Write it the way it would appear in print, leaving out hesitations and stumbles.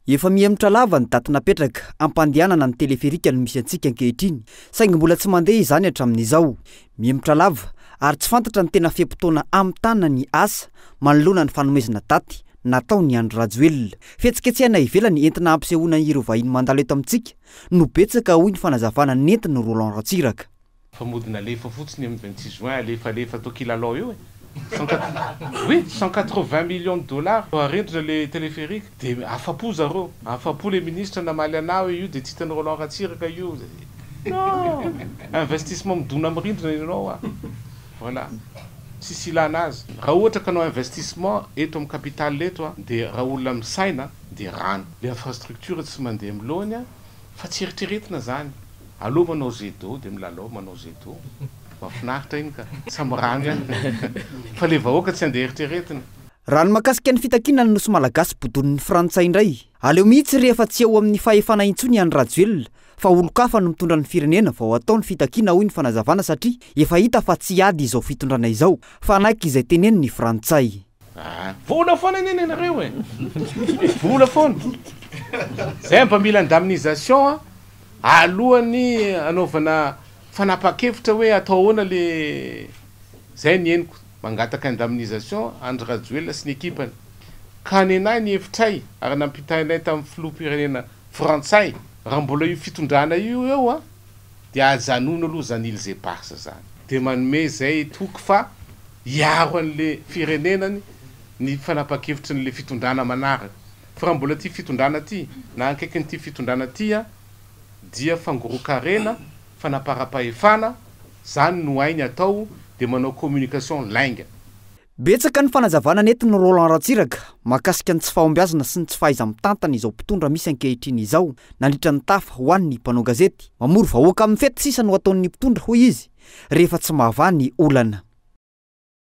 Efa miemtra lava ny daty napetraka ampandehanana ny teleferika no misy antsika ankehitriny saingy mbola tsy mandeha izany hatramin'izao. Miemtra lava ary tsy fantatra ny tena fe-potoana amin'ny tanana ny asa manoloana ny fanomezana daty natao ny andro rajoelona. Fihetsiketsehana ivelany entina ampisehoana ireo vahiny mandalo eto amintsika no betsaka hoy ny fanazavana nentin' Roland Ratsiraka. Famodina lefa fotsiny amin'ny 26 juin alefa tao kilalao io. Oui, 180 millions de dollars. Arendrina le téléphérique. De afapo zareo. Afapo le ministre namaly anao io de titan'ny Roland Ratsiraka io. Non, investissement midona mirindrina ianao. Voilà. Tsisy ilana azy. Raha ohatra ka anao investissement eto amin'ny capitale eto de raha olona misaina de rano. Le infrastructure tsy mandeha milohany fa tsy eritreretina zany. Allo manao zedo de milalao manao zedo. Mafinaritra iny ka samoranga fa le vahoaka tsy andeha eritreretina. Raha ny makasika ny fitakinana nosy malagasy bodon'ny frantsay indray aleo mihitsy rehefa tsy eo amin'ny fahefana intsony any rajoelona fa olo-kafa no mitondra ny firenena vao atao ny fitakina hoy ny fanazavana satria efa hita fa tsy ady izao fitondrana izao fa anaiky izay teneny ny frantsay. Vola foana neny anareo vola foana zay mpamila indemnisation alohan'ny anaovana fanapa-kevitra hoe atao ahoana le zay ny henoko mangataka indemnisation Andry Rajoelina sy ny ekipany ka nenahy ny hevitray ary nampitainay tamin'ny filoham-pirenena frantsay raha mbola io fitondrana io eo de ajanona aloha zany Ilze Barsa zany de manome zay toky fa hiaro an'le firenenany ny fanapa-kevitry n'le fitondrana manaraka fa raha mbola ty fitondrana ty na ankaiky ny ty fitondrana ty dia fangorokarena fanapara-pahefana zany no ainy atao de manao communication lainga. Betsaka ny fanazavana nentin' Roland Ratsiraka makasika ny tsy fahombiazana sy ny tsy fahaiza-mitantana izao mpitondra misy ankehitriny izao nandritra ny tafa ho an'ny mpanao gazety mamory vahoaka amin'ny fety sisa no ataon'ny mpitondra hoy izy rehefa tsy mahavany olana.